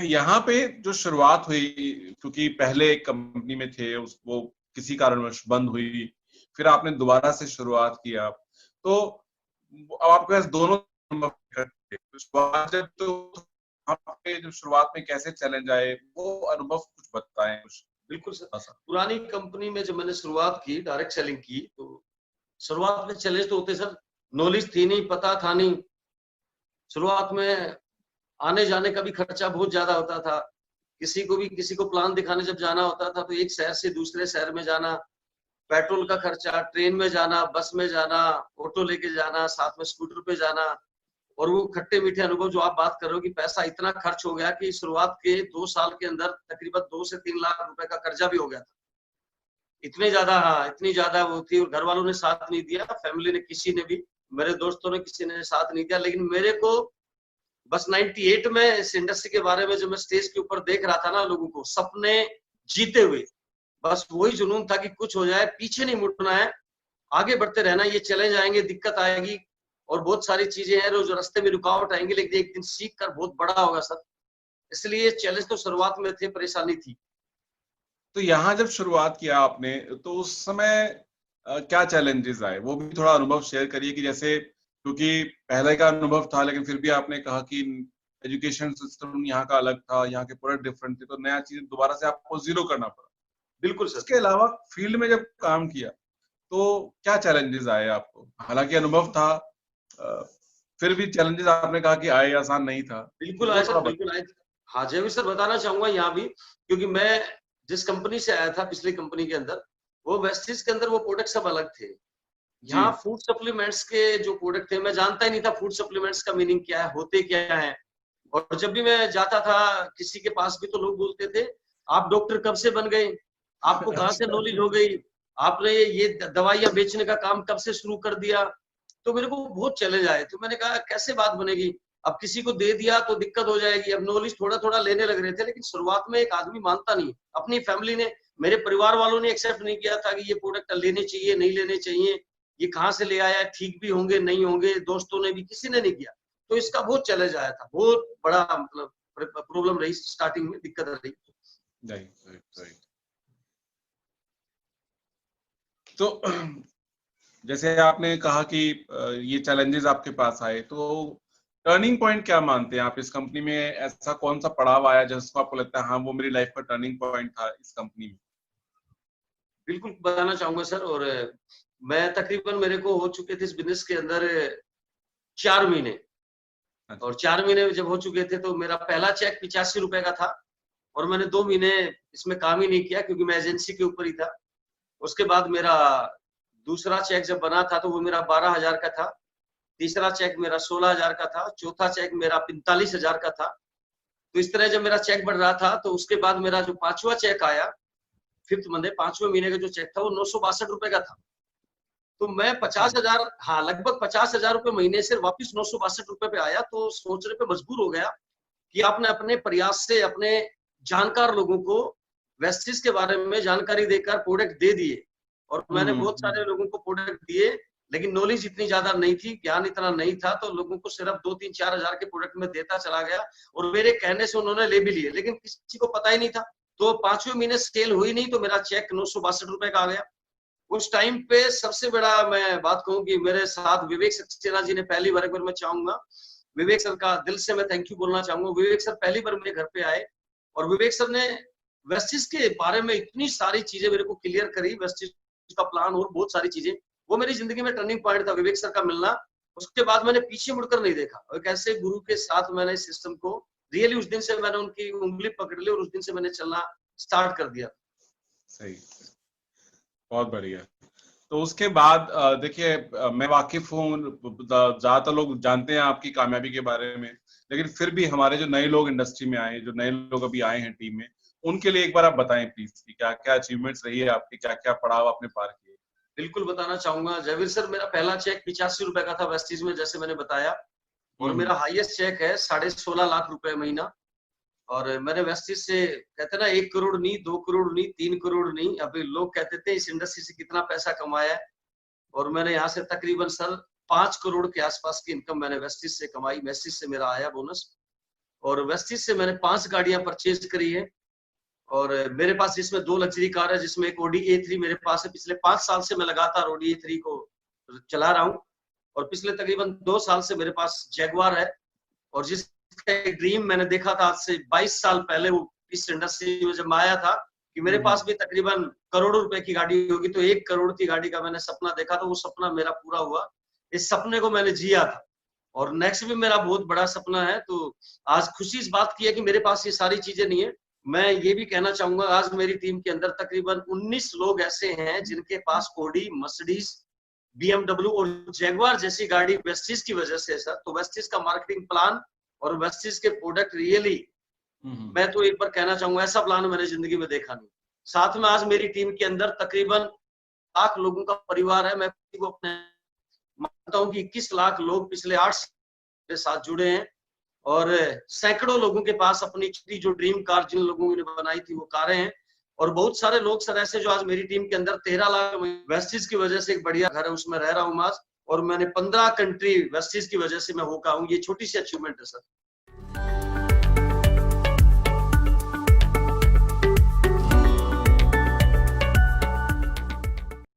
यहाँ पे जो शुरुआत हुई, क्योंकि पहले एक कंपनी में थे, वो किसी कारणवश बंद हुई, फिर आपने दोबारा से शुरुआत किया, तो अब आपके पास दोनों अनुभव इकट्ठे। तो शुरुआत जब तो आपके जो शुरुआत में कैसे चैलेंज आए, वो अनुभव कुछ बताएं कुछ। बिल्कुल सर। ऐसा पुरानी कंपनी में जब मैंने शुरुआत की डायरेक्ट सेलिंग की, तो शुरुआत में चैलेंज तो होते सर, नॉलेज थी नहीं, पता था नहीं। शुरुआत में आने जाने का भी खर्चा बहुत ज्यादा होता था। किसी को प्लान दिखाने जब जाना होता था तो एक शहर से दूसरे शहर में जाना, पेट्रोल का खर्चा, ट्रेन में जाना, बस में जाना, ऑटो लेके जाना, साथ में स्कूटर पे जाना, और वो खट्टे मीठे अनुभव जो आप बात कर रहे हो कि पैसा इतना खर्च हो गया कि शुरुआत के 2 साल के अंदर तकरीबन 2 से 3 लाख रुपए का कर्जा भी हो गया था। इतने ज्यादा, हाँ, इतनी ज्यादा वो थी, और घर वालों ने साथ नहीं दिया, फैमिली ने किसी ने भी, मेरे दोस्तों ने किसी ने साथ नहीं दिया। लेकिन मेरे को बस 98 में इस इंडस्ट्री के बारे में जब मैं स्टेज के ऊपर देख रहा था ना लोगों को सपने जीते हुए, बस वही जुनून था कि कुछ हो जाए, पीछे नहीं मुड़ना है, आगे बढ़ते रहना। ये चैलेंज आएंगे, दिक्कत आएगी और बहुत सारी चीजें हैं जो रास्ते में रुकावट आएंगी, लेकिन एक दिन सीख कर बहुत बड़ा होगा सर। इसलिए चैलेंज तो शुरुआत में थे, परेशानी थी। तो यहाँ जब शुरुआत किया आपने, तो उस समय क्या चैलेंजेस आए, वो भी थोड़ा अनुभव शेयर करिए। कि जैसे, क्योंकि पहले का अनुभव था, लेकिन फिर भी आपने कहा कि एजुकेशन सिस्टम यहाँ का अलग था, यहाँ के प्रोडक्ट डिफरेंट थे, तो नया चीज दोबारा से आपको जीरो करना पड़ा। बिल्कुल सर। इसके अलावा फील्ड में जब काम किया, तो क्या चैलेंजेस आए आपको? हालांकि अनुभव था, अ, फिर भी चैलेंजेस आपने कहा कि आए, आसान नहीं था, तो बिल्कुल वो आए सर, थोड़ा बिल्कुल आए। हाँ, जय सर, बताना चाहूंगा यहाँ भी, क्योंकि मैं जिस कंपनी से आया था पिछली कंपनी के अंदर, वो वेस्टीज के अंदर वो प्रोडक्ट सब अलग थे। जी। यहाँ फूड सप्लीमेंट्स के जो प्रोडक्ट थे, मैं जानता ही नहीं था फूड सप्लीमेंट्स का मीनिंग क्या है, होते क्या है। और जब भी मैं जाता था किसी के पास भी, तो लोग बोलते थे, आप डॉक्टर कब से बन गए, आपको कहाँ से अच्छा। नॉलेज हो गई, आपने ये दवाइयां बेचने का काम कब से शुरू कर दिया। तो मेरे को बहुत चैलेंज आए, तो मैंने कहा कैसे बात बनेगी, अब किसी को दे दिया तो दिक्कत हो जाएगी। अब नॉलेज थोड़ा थोड़ा लेने लग रहे थे, लेकिन शुरुआत में एक आदमी मानता नहीं। अपनी फैमिली ने, मेरे परिवार वालों ने एक्सेप्ट नहीं किया था कि ये प्रोडक्ट लेने चाहिए, नहीं लेने चाहिए, ये कहाँ से ले आया, ठीक भी होंगे नहीं होंगे, दोस्तों ने भी, किसी ने नहीं किया। तो इसका बहुत चैलेंज आया था, बहुत बड़ा, मतलब प्रॉब्लम रही स्टार्टिंग में, दिक्कत रही। Right, right, right. तो जैसे आपने कहा कि ये चैलेंजेस आपके पास आए, तो टर्निंग पॉइंट क्या मानते हैं आप इस कंपनी में? ऐसा कौन सा पड़ाव आया जिसको आपको लगता है हाँ, वो मेरी लाइफ का टर्निंग पॉइंट था इस कंपनी में? बिल्कुल बताना चाहूंगा सर। और मैं तकरीबन, मेरे को हो चुके थे इस बिजनेस के अंदर 4 महीने। अच्छा। और 4 महीने जब हो चुके थे, तो मेरा पहला चेक 85 रुपए का था, और मैंने 2 महीने इसमें काम ही नहीं किया, क्योंकि मैं एजेंसी के ऊपर ही था। उसके बाद मेरा दूसरा चेक जब बना था, तो वो मेरा 12,000 का था। तीसरा चेक मेरा 16,000 का था। चौथा चेक मेरा 45,000 का था। तो इस तरह जब मेरा चेक बढ़ रहा था, तो उसके बाद मेरा जो 5वां चेक आया, फिफ्थ मंथ, 5वें महीने का जो चेक था, वो 962 रुपए का था। तो मैं अच्छा। 50,000, हाँ, लगभग 50,000 रुपए महीने से वापिस 962 रुपए पे आया। तो सोचने पे मजबूर हो गया कि आपने अपने प्रयास से अपने जानकार लोगों को वेस्टिज के बारे में जानकारी देकर प्रोडक्ट दे दिए। और मैंने बहुत सारे लोगों को प्रोडक्ट दिए, लेकिन नॉलेज इतनी ज्यादा नहीं थी, ज्ञान इतना नहीं था, तो लोगों को सिर्फ 2-3-4 हजार के प्रोडक्ट में देता चला गया। और मेरे कहने से उन्होंने ले भी लिए, लेकिन किसी को पता ही नहीं था। तो 5वें महीने सेल हुई नहीं, तो मेरा चेक 962 रुपए का आ गया। उस टाइम पे सबसे बड़ा मैं बात कहूँ कि मेरे साथ विवेक सक्सेना जी ने पहली बार, एक बार मैं चाहूंगा विवेक सर का दिल से मैं थैंक यू बोलना चाहूंगा। विवेक सर पहली बार मेरे घर पे आए, और विवेक सर ने वेस्टिज के बारे में इतनी सारी चीजें मेरे को क्लियर करी, वेस्टिज का प्लान और बहुत सारी चीजें। वो मेरी जिंदगी में टर्निंग पॉइंट था, विवेक सर का मिलना। उसके बाद मैंने पीछे मुड़कर नहीं देखा, और कैसे गुरु के साथ मैंने इस सिस्टम को रियली, उस दिन से मैंने उनकी उंगली पकड़ ली, और उस दिन से मैंने चलना स्टार्ट कर दिया। सही, बहुत बढ़िया। तो उसके बाद देखिए, मैं वाकिफ हूँ, ज्यादातर लोग जानते हैं आपकी कामयाबी के बारे में, लेकिन फिर भी हमारे जो नए लोग इंडस्ट्री में आए, जो नए लोग अभी आए हैं टीम में, उनके लिए एक बार आप बताएं प्लीज कि क्या क्या अचीवमेंट्स रही है आपकी, क्या क्या पड़ाव आपने पार किए। बिल्कुल बताना चाहूंगा जयवीर सर। मेरा पहला चेक 85 रुपए का था वेस्टीज में, जैसे मैंने बताया। और मेरा हाईएस्ट चेक है 16.5 लाख रुपए महीना। और मैंने वेस्टीज से, कहते ना, 1 करोड़ नहीं, 2 करोड़ नहीं, 3 करोड़ नहीं, अभी लोग कहते थे इस इंडस्ट्री से कितना पैसा कमाया है। और मैंने यहाँ से तकरीबन सर 5 करोड़ के आसपास की इनकम मैंने वेस्टीज से कमाई। वेस्टीज से मेरा आया बोनस। और वेस्टिज से मैंने 5 गाड़ियां परचेज करी है और मेरे पास इसमें 2 लग्जरी कार है, जिसमें एक ऑडी A3 मेरे पास है। पिछले 5 साल से मैं लगातार ऑडी A3 को चला रहा हूँ और पिछले तकरीबन 2 साल से मेरे पास जैगवार है और जिसका एक ड्रीम मैंने देखा था आज से 22 साल पहले, वो इस इंडस्ट्री में जब मैं आया था कि मेरे पास भी तकरीबन करोड़ों रुपए की गाड़ी होगी, तो 1 करोड़ की गाड़ी का मैंने सपना देखा, तो वो सपना मेरा पूरा हुआ। इस सपने को मैंने जिया था और नेक्स्ट भी मेरा बहुत बड़ा सपना है। तो आज खुशी इस बात की है कि मेरे पास ये सारी चीजें नहीं है। मैं ये भी कहना चाहूंगा, आज मेरी टीम के अंदर तकरीबन 19 लोग ऐसे हैं जिनके पास ऑडी, मर्सिडीज, BMW और जैगवार जैसी गाड़ी वेस्टिज की वजह से है सर। तो वेस्टिज का मार्केटिंग प्लान और वेस्टिज के प्रोडक्ट रियली, मैं तो एक बार कहना चाहूंगा ऐसा प्लान मैंने जिंदगी में देखा नहीं। साथ में आज मेरी टीम के अंदर तकरीबन 1 लाख लोगों का परिवार है। मैं को अपने मानता हूँ कि 21 लाख लोग पिछले 8 साल के साथ जुड़े हैं और सैकड़ों लोगों के पास अपनी छोटी जो ड्रीम कार जिन लोगों ने बनाई थी वो कारें हैं और बहुत सारे लोग सर ऐसे जो आज मेरी टीम के अंदर 13 लाख वेस्टिज की वजह से एक बढ़िया घर है उसमें रह रहा हूँ आज और मैंने 15 कंट्री वेस्टिज की वजह से मैं होकर हूँ। ये छोटी सी अचीवमेंट है सर।